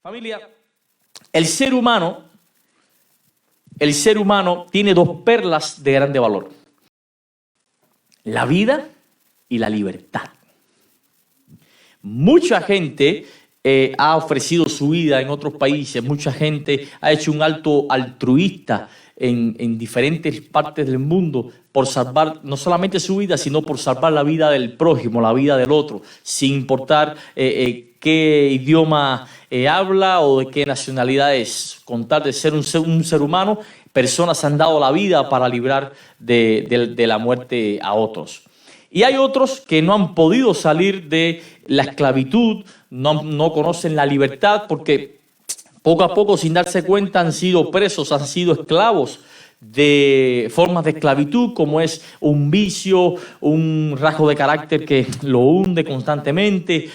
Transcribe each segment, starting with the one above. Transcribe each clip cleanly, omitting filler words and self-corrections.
Familia, el ser humano tiene dos perlas de grande valor: la vida y la libertad. Mucha gente ha ofrecido su vida en otros países, mucha gente ha hecho un acto altruista en diferentes partes del mundo por salvar no solamente su vida, sino por salvar la vida del prójimo, la vida del otro, sin importar qué idioma habla o de qué nacionalidad es. Con tal de ser un ser humano, personas han dado la vida para librar de la muerte a otros. Y hay otros que no han podido salir de la esclavitud, no conocen la libertad porque poco a poco, sin darse cuenta, han sido presos, han sido esclavos de formas de esclavitud, como es un vicio, un rasgo de carácter que lo hunde constantemente,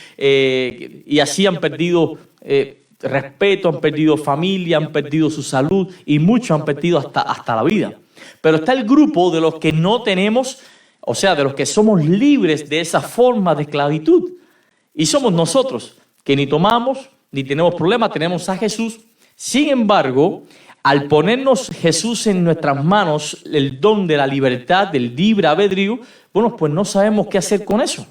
y así han perdido respeto, han perdido familia, han perdido su salud y muchos han perdido hasta la vida. Pero está el grupo de los que no tenemos, o sea, de los que somos libres de esa forma de esclavitud. Y somos nosotros, que ni tomamos, ni tenemos problemas, tenemos a Jesús. Sin embargo, al ponernos Jesús en nuestras manos, el don de la libertad, del libre albedrío, bueno, pues no sabemos qué hacer con eso.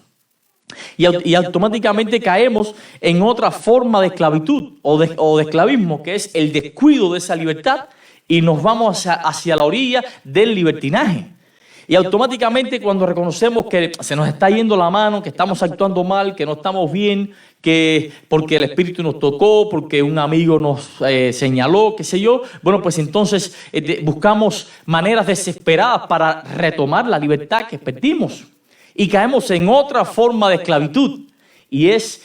Y automáticamente caemos en otra forma de esclavitud o de esclavismo, que es el descuido de esa libertad, y nos vamos hacia la orilla del libertinaje. Y automáticamente cuando reconocemos que se nos está yendo la mano, que estamos actuando mal, que no estamos bien, que porque el Espíritu nos tocó, porque un amigo nos señaló, qué sé yo, bueno, pues entonces buscamos maneras desesperadas para retomar la libertad que perdimos. Y caemos en otra forma de esclavitud, y es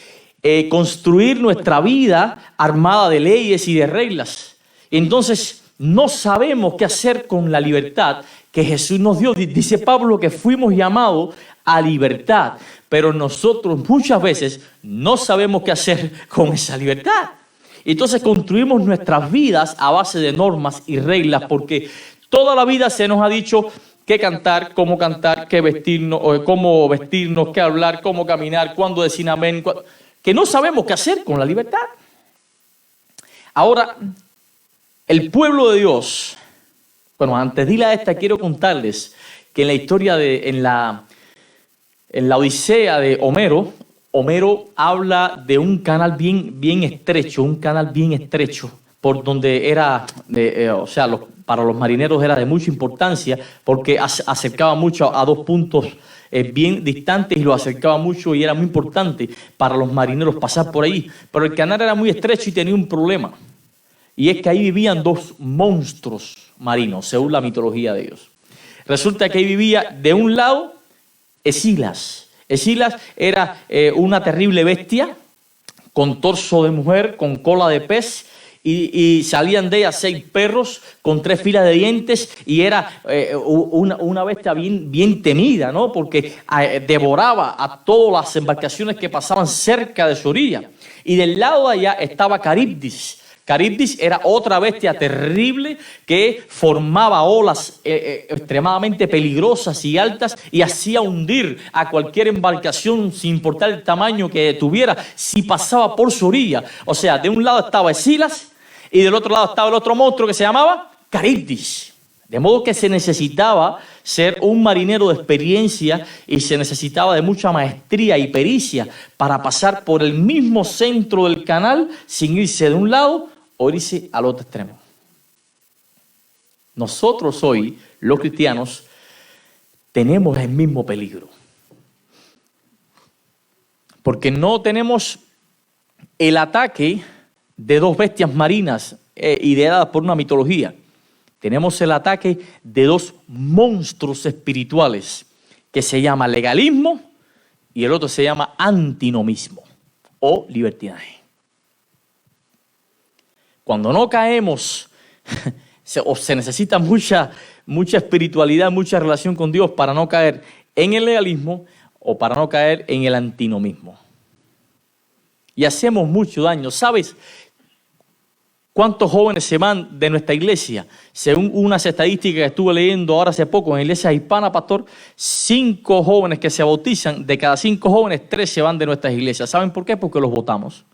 construir nuestra vida armada de leyes y de reglas. Y entonces no sabemos qué hacer con la libertad que Jesús nos dio. Dice Pablo que fuimos llamados a libertad, pero nosotros muchas veces no sabemos qué hacer con esa libertad. Entonces construimos nuestras vidas a base de normas y reglas, porque toda la vida se nos ha dicho qué cantar, qué vestirnos, o cómo vestirnos, qué hablar, cómo caminar, cuándo decir amén, que no sabemos qué hacer con la libertad. Ahora, el pueblo de Dios, bueno, antes de ir a esta, quiero contarles que en la historia en la Odisea de Homero habla de un canal bien estrecho, por donde era, para los marineros era de mucha importancia, porque acercaba mucho a dos puntos bien distantes y lo acercaba mucho, y era muy importante para los marineros pasar por ahí. Pero el canal era muy estrecho y tenía un problema, y es que ahí vivían dos monstruos marinos, según la mitología de Dios. Resulta que ahí vivía de un lado Escilas. Escilas era una terrible bestia con torso de mujer, con cola de pez, y salían de ella 6 perros con 3 filas de dientes, y era una bestia bien temida, ¿no? Porque devoraba a todas las embarcaciones que pasaban cerca de su orilla. Y del lado de allá estaba Caribdis. Caribdis era otra bestia terrible que formaba olas extremadamente peligrosas y altas, y hacía hundir a cualquier embarcación sin importar el tamaño que tuviera si pasaba por su orilla. O sea, de un lado estaba Escilas y del otro lado estaba el otro monstruo que se llamaba Caribdis. De modo que se necesitaba ser un marinero de experiencia y se necesitaba de mucha maestría y pericia para pasar por el mismo centro del canal sin irse de un lado o irse al otro extremo. Nosotros hoy, los cristianos, tenemos el mismo peligro, porque no tenemos el ataque de dos bestias marinas ideadas por una mitología. Tenemos el ataque de dos monstruos espirituales que se llama legalismo y el otro se llama antinomismo o libertinaje. Cuando no caemos, se necesita mucha espiritualidad, mucha relación con Dios para no caer en el legalismo o para no caer en el antinomismo. Y hacemos mucho daño. ¿Sabes cuántos jóvenes se van de nuestra iglesia? Según unas estadísticas que estuve leyendo ahora hace poco en la iglesia hispana, pastor, 5 jóvenes que se bautizan, de cada 5 jóvenes, 3 se van de nuestras iglesias. ¿Saben por qué? Porque los votamos.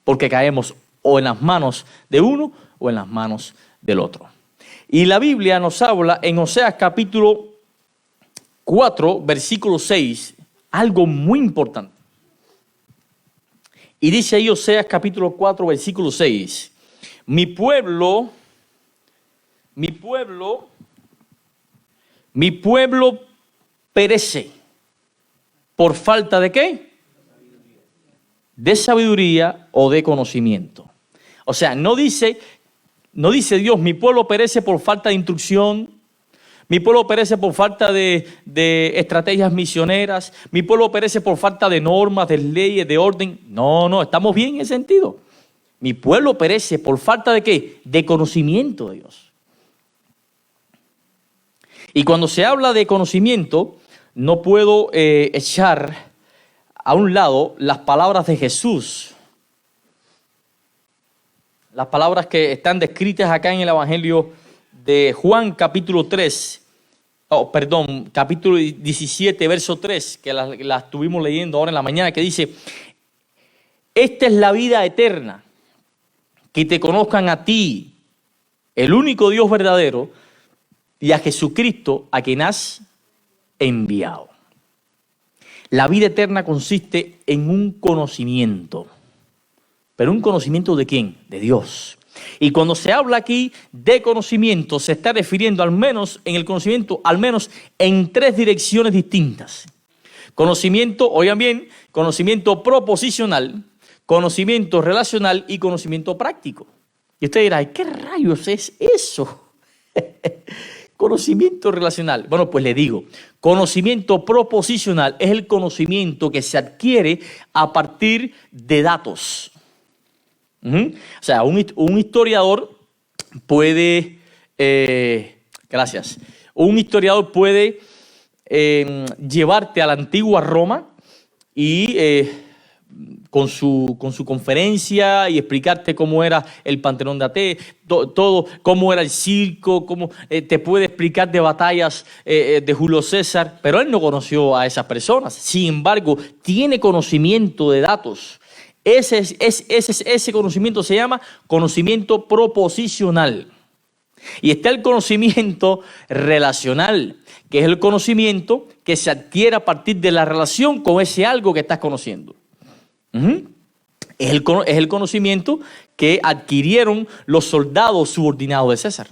Porque caemos o en las manos de uno o en las manos del otro. Y la Biblia nos habla en Oseas capítulo 4, versículo 6, algo muy importante. Y dice ahí Oseas capítulo 4, versículo 6, mi pueblo perece por falta de ¿qué? De sabiduría o de conocimiento. O sea, no dice Dios, mi pueblo perece por falta de instrucción, mi pueblo perece por falta de estrategias misioneras, mi pueblo perece por falta de normas, de leyes, de orden. No, estamos bien en ese sentido. Mi pueblo perece por falta de ¿qué? De conocimiento de Dios. Y cuando se habla de conocimiento, no puedo echar a un lado las palabras de Jesús. Las palabras que están descritas acá en el Evangelio de Juan capítulo 17, verso 3, que la estuvimos leyendo ahora en la mañana, que dice, esta es la vida eterna, que te conozcan a ti, el único Dios verdadero, y a Jesucristo, a quien has enviado. La vida eterna consiste en un conocimiento. ¿Pero un conocimiento de quién? De Dios. Y cuando se habla aquí de conocimiento, se está refiriendo al menos en tres direcciones distintas. Conocimiento, oigan bien, conocimiento proposicional, conocimiento relacional y conocimiento práctico. Y usted dirá, ¿qué rayos es eso? Conocimiento relacional. Bueno, pues le digo, conocimiento proposicional es el conocimiento que se adquiere a partir de datos. O sea, un historiador puede, un historiador puede llevarte a la antigua Roma y con su conferencia y explicarte cómo era el Panteón de Atenas, todo, cómo era el circo, cómo te puede explicar de batallas de Julio César, pero él no conoció a esas personas. Sin embargo, tiene conocimiento de datos. Ese conocimiento se llama conocimiento proposicional. Y está el conocimiento relacional, que es el conocimiento que se adquiere a partir de la relación con ese algo que estás conociendo. Es el conocimiento que adquirieron los soldados subordinados de César,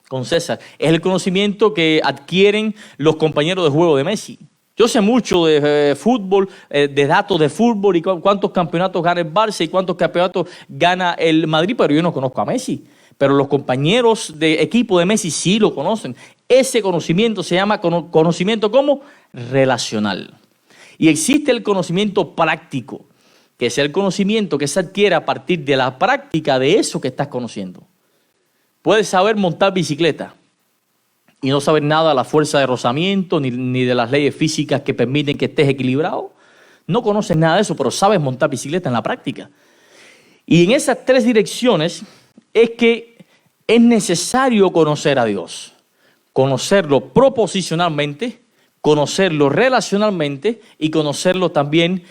con César. Es el conocimiento que adquieren los compañeros de juego de Messi. Yo sé mucho de fútbol, de datos de fútbol y cuántos campeonatos gana el Barça y cuántos campeonatos gana el Madrid, pero yo no conozco a Messi. Pero los compañeros de equipo de Messi sí lo conocen. Ese conocimiento se llama conocimiento ¿cómo? Relacional. Y existe el conocimiento práctico, que es el conocimiento que se adquiere a partir de la práctica de eso que estás conociendo. Puedes saber montar bicicleta y no saber nada de la fuerza de rozamiento ni de las leyes físicas que permiten que estés equilibrado. No conoces nada de eso, pero sabes montar bicicleta en la práctica. Y en esas tres direcciones es que es necesario conocer a Dios. Conocerlo proposicionalmente, conocerlo relacionalmente y conocerlo también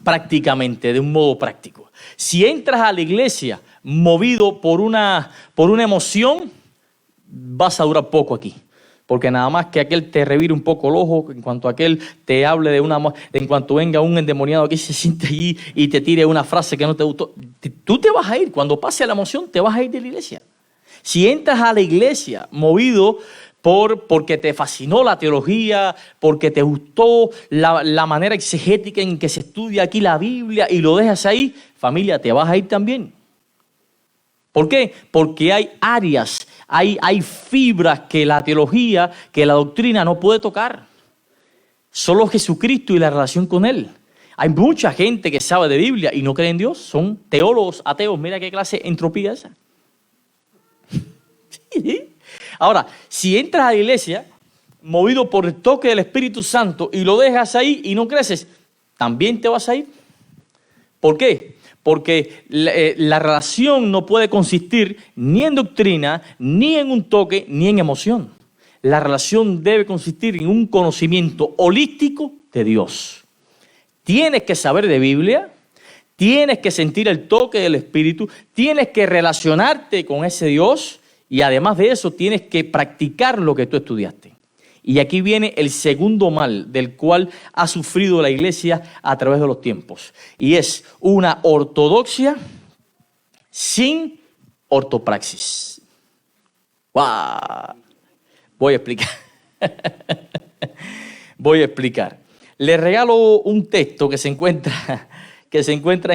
prácticamente, de un modo práctico. Si entras a la iglesia movido por una emoción, vas a durar poco aquí. Porque nada más que aquel te revire un poco el ojo, en cuanto aquel te hable en cuanto venga un endemoniado que se siente allí y te tire una frase que no te gustó, tú te vas a ir. Cuando pase la emoción, te vas a ir de la iglesia. Si entras a la iglesia movido porque te fascinó la teología, porque te gustó la manera exegética en que se estudia aquí la Biblia y lo dejas ahí, familia, te vas a ir también. ¿Por qué? Porque hay áreas, hay fibras que la teología, que la doctrina no puede tocar. Solo Jesucristo y la relación con Él. Hay mucha gente que sabe de Biblia y no cree en Dios. Son teólogos ateos. Mira qué clase de entropía esa. Sí. Ahora, si entras a la iglesia movido por el toque del Espíritu Santo y lo dejas ahí y no creces, también te vas a ir. ¿Por qué? Porque la relación no puede consistir ni en doctrina, ni en un toque, ni en emoción. La relación debe consistir en un conocimiento holístico de Dios. Tienes que saber de Biblia, tienes que sentir el toque del Espíritu, tienes que relacionarte con ese Dios y además de eso tienes que practicar lo que tú estudiaste. Y aquí viene el segundo mal del cual ha sufrido la iglesia a través de los tiempos. Y es una ortodoxia sin ortopraxis. ¡Wow! Voy a explicar. Voy a explicar. Les regalo un texto que se encuentra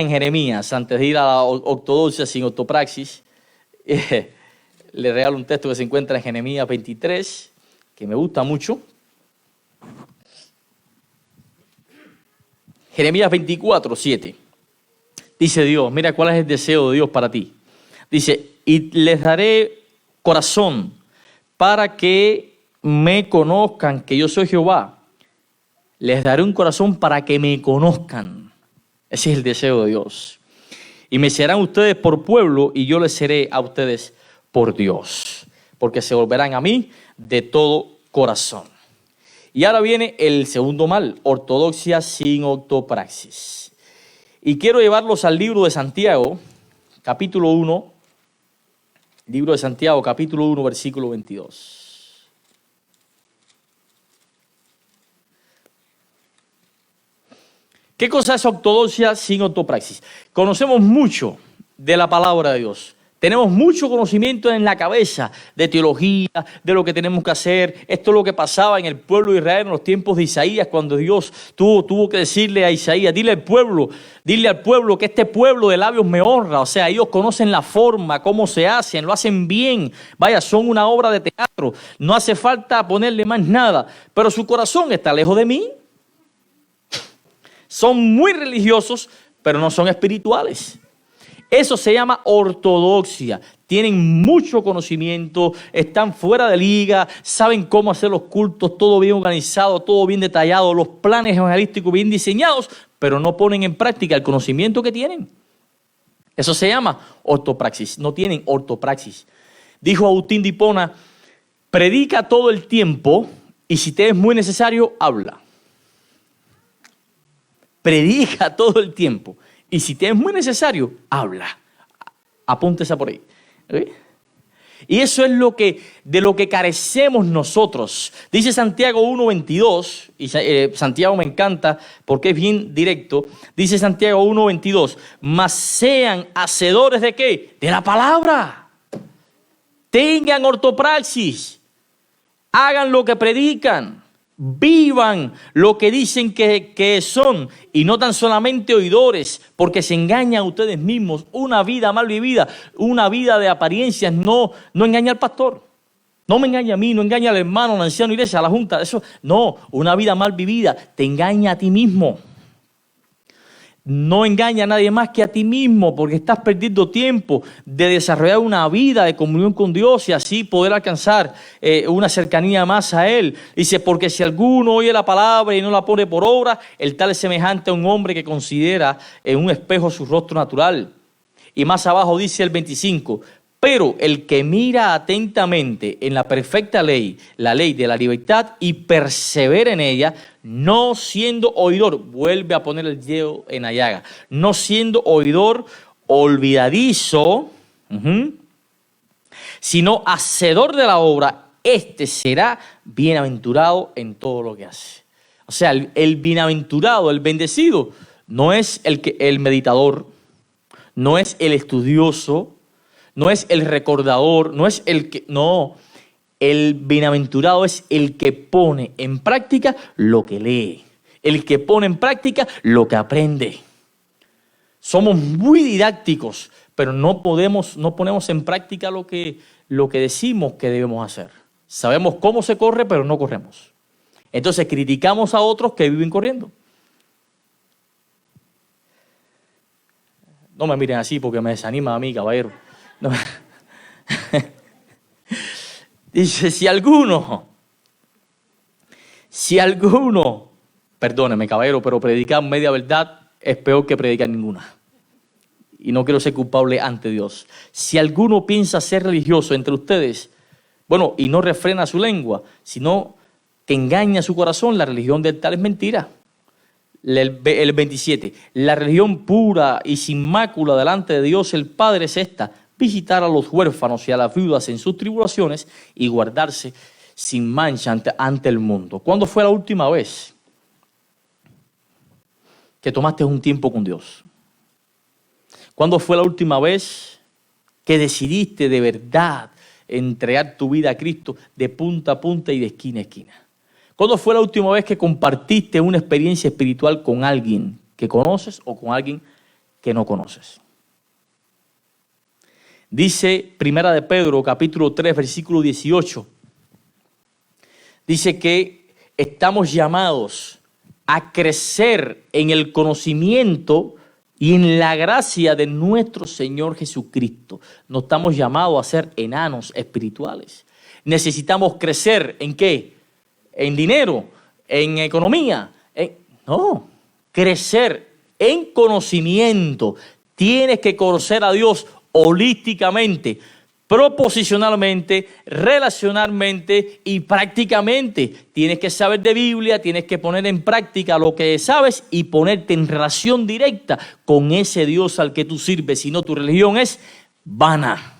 en Jeremías, antes de ir a la ortodoxia sin ortopraxis. Le regalo un texto que se encuentra en Jeremías 23, que me gusta mucho. Jeremías 24, 7. Dice Dios, mira cuál es el deseo de Dios para ti. Dice, y les daré corazón para que me conozcan que yo soy Jehová. Les daré un corazón para que me conozcan. Ese es el deseo de Dios. Y me serán ustedes por pueblo y yo les seré a ustedes por Dios, porque se volverán a mí de todo corazón. Y ahora viene el segundo mal, ortodoxia sin ortopraxis. Y quiero llevarlos al libro de Santiago, capítulo 1, libro de Santiago, capítulo 1, versículo 22. ¿Qué cosa es ortodoxia sin ortopraxis? Conocemos mucho de la palabra de Dios. Tenemos mucho conocimiento en la cabeza de teología, de lo que tenemos que hacer. Esto es lo que pasaba en el pueblo de Israel en los tiempos de Isaías, cuando Dios tuvo que decirle a Isaías, dile al pueblo que este pueblo de labios me honra. O sea, ellos conocen la forma, cómo se hacen, lo hacen bien. Vaya, son una obra de teatro. No hace falta ponerle más nada. Pero su corazón está lejos de mí. Son muy religiosos, pero no son espirituales. Eso se llama ortodoxia. Tienen mucho conocimiento, están fuera de liga, saben cómo hacer los cultos, todo bien organizado, todo bien detallado, los planes evangelísticos bien diseñados, pero no ponen en práctica el conocimiento que tienen. Eso se llama ortopraxis. No tienen ortopraxis. Dijo Agustín de Hipona, predica todo el tiempo y si te es muy necesario, habla. Predica todo el tiempo. Y si te es muy necesario, habla. Apúntese por ahí. ¿Okay? Y eso es de lo que carecemos nosotros. Dice Santiago 1:22, y Santiago me encanta porque es bien directo. Dice Santiago 1:22, mas sean hacedores ¿de qué? De la palabra. Tengan ortopraxis. Hagan lo que predican. Vivan lo que dicen que son y no tan solamente oidores, porque se engañan a ustedes mismos. Una vida mal vivida, una vida de apariencias, no engaña al pastor, no me engaña a mí, no engaña al hermano, al anciano de iglesia, a la junta. Eso no, una vida mal vivida te engaña a ti mismo. No engaña a nadie más que a ti mismo, porque estás perdiendo tiempo de desarrollar una vida de comunión con Dios y así poder alcanzar una cercanía más a Él. Dice, porque si alguno oye la palabra y no la pone por obra, el tal es semejante a un hombre que considera en un espejo su rostro natural. Y más abajo dice el 25, pero el que mira atentamente en la perfecta ley, la ley de la libertad, y persevera en ella, no siendo oidor, vuelve a poner el dedo en la llaga, no siendo oidor olvidadizo, sino hacedor de la obra, este será bienaventurado en todo lo que hace. O sea, el bienaventurado, el bendecido, no es el meditador, no es el estudioso, no es el recordador, no es el que... No, el bienaventurado es el que pone en práctica lo que lee. El que pone en práctica lo que aprende. Somos muy didácticos, pero no ponemos en práctica lo que decimos que debemos hacer. Sabemos cómo se corre, pero no corremos. Entonces criticamos a otros que viven corriendo. No me miren así porque me desanima a mí, caballero. No. Dice, si alguno, perdóneme caballero, pero predicar media verdad es peor que predicar ninguna. Y no quiero ser culpable ante Dios. Si alguno piensa ser religioso entre ustedes, bueno, y no refrena su lengua, sino que engaña su corazón, la religión del tal es mentira. el 27. La religión pura y sin mácula delante de Dios el Padre es esta: visitar a los huérfanos y a las viudas en sus tribulaciones y guardarse sin mancha ante el mundo. ¿Cuándo fue la última vez que tomaste un tiempo con Dios? ¿Cuándo fue la última vez que decidiste de verdad entregar tu vida a Cristo de punta a punta y de esquina a esquina? ¿Cuándo fue la última vez que compartiste una experiencia espiritual con alguien que conoces o con alguien que no conoces? Dice Primera de Pedro, capítulo 3, versículo 18. Dice que estamos llamados a crecer en el conocimiento y en la gracia de nuestro Señor Jesucristo. No estamos llamados a ser enanos espirituales. Necesitamos crecer ¿en qué? En dinero, en economía. No, crecer en conocimiento. Tienes que conocer a Dios holísticamente, proposicionalmente, relacionalmente y prácticamente. Tienes que saber de Biblia, tienes que poner en práctica lo que sabes y ponerte en relación directa con ese Dios al que tú sirves. Si no, tu religión es vana.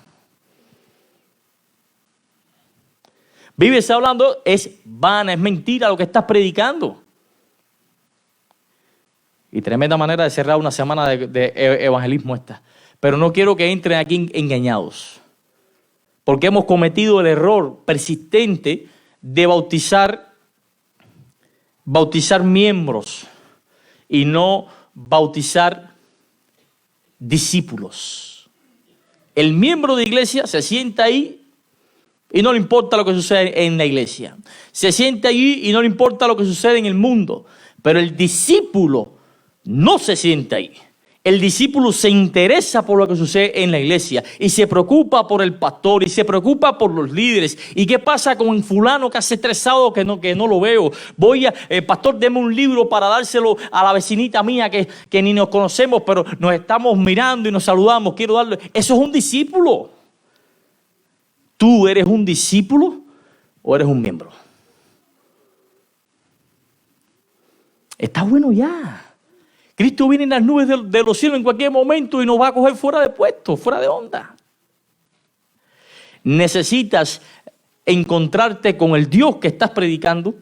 Vives hablando, es vana, es mentira lo que estás predicando. Y tremenda manera de cerrar una semana de evangelismo esta. Pero no quiero que entren aquí engañados. Porque hemos cometido el error persistente de bautizar miembros y no bautizar discípulos. El miembro de iglesia se sienta ahí y no le importa lo que sucede en la iglesia. Se sienta allí y no le importa lo que sucede en el mundo. Pero el discípulo no se sienta ahí. El discípulo se interesa por lo que sucede en la iglesia y se preocupa por el pastor y se preocupa por los líderes. ¿Y qué pasa con fulano que hace estresado que no lo veo? Pastor, deme un libro para dárselo a la vecinita mía que ni nos conocemos, pero nos estamos mirando y nos saludamos. Quiero darle. Eso es un discípulo. ¿Tú eres un discípulo o eres un miembro? Está bueno ya. Cristo viene en las nubes de los cielos en cualquier momento y nos va a coger fuera de puesto, fuera de onda. Necesitas encontrarte con el Dios que estás predicando,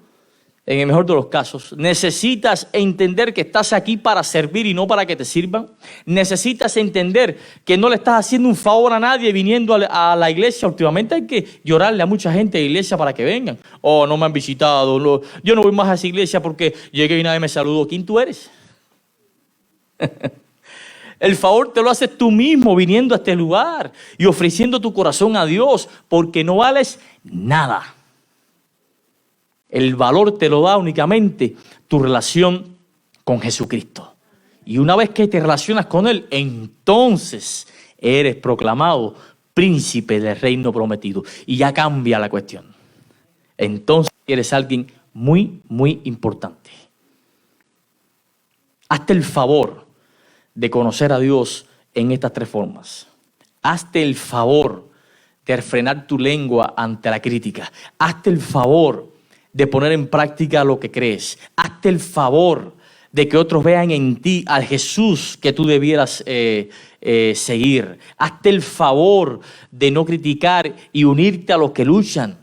en el mejor de los casos. Necesitas entender que estás aquí para servir y no para que te sirvan. Necesitas entender que no le estás haciendo un favor a nadie viniendo a la iglesia. Últimamente hay que llorarle a mucha gente de la iglesia para que vengan. Oh, no me han visitado. No, yo no voy más a esa iglesia porque llegué y nadie me saludó. ¿Quién tú eres? El favor te lo haces tú mismo viniendo a este lugar y ofreciendo tu corazón a Dios, porque no vales nada. El valor te lo da únicamente tu relación con Jesucristo. Y una vez que te relacionas con Él, entonces eres proclamado príncipe del reino prometido. Y ya cambia la cuestión. Entonces eres alguien muy, muy importante. Hazte el favor de conocer a Dios en estas tres formas. Hazte el favor de frenar tu lengua ante la crítica. Hazte el favor de poner en práctica lo que crees. Hazte el favor de que otros vean en ti al Jesús que tú debieras seguir. Hazte el favor de no criticar y unirte a los que luchan,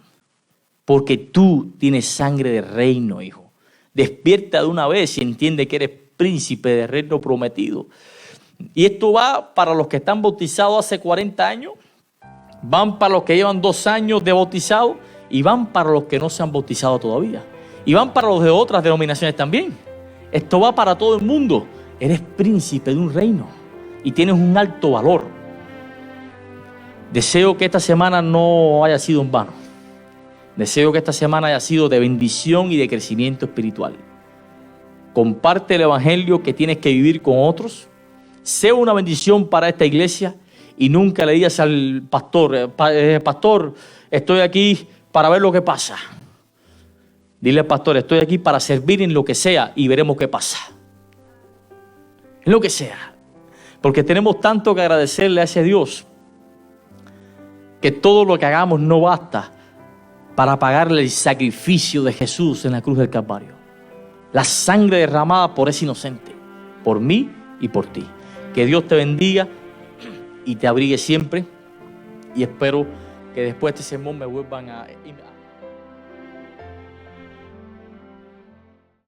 porque tú tienes sangre de reino, hijo. Despierta de una vez y entiende que eres príncipe del reino prometido. Y esto va para los que están bautizados hace 40 años, van para los que llevan 2 años de bautizado y van para los que no se han bautizado todavía. Y van para los de otras denominaciones también. Esto va para todo el mundo. Eres príncipe de un reino y tienes un alto valor. Deseo que esta semana no haya sido en vano. Deseo que esta semana haya sido de bendición y de crecimiento espiritual. Comparte el evangelio que tienes que vivir con otros. Sea una bendición para esta iglesia y nunca le digas al pastor, pastor, estoy aquí para ver lo que pasa. Dile al pastor, estoy aquí para servir en lo que sea y veremos qué pasa. En lo que sea. Porque tenemos tanto que agradecerle a ese Dios que todo lo que hagamos no basta para pagarle el sacrificio de Jesús en la cruz del Calvario. la sangre derramada por ese inocente, por mí y por ti. Que Dios te bendiga y te abrigue siempre. Y espero que después de este sermón me vuelvan a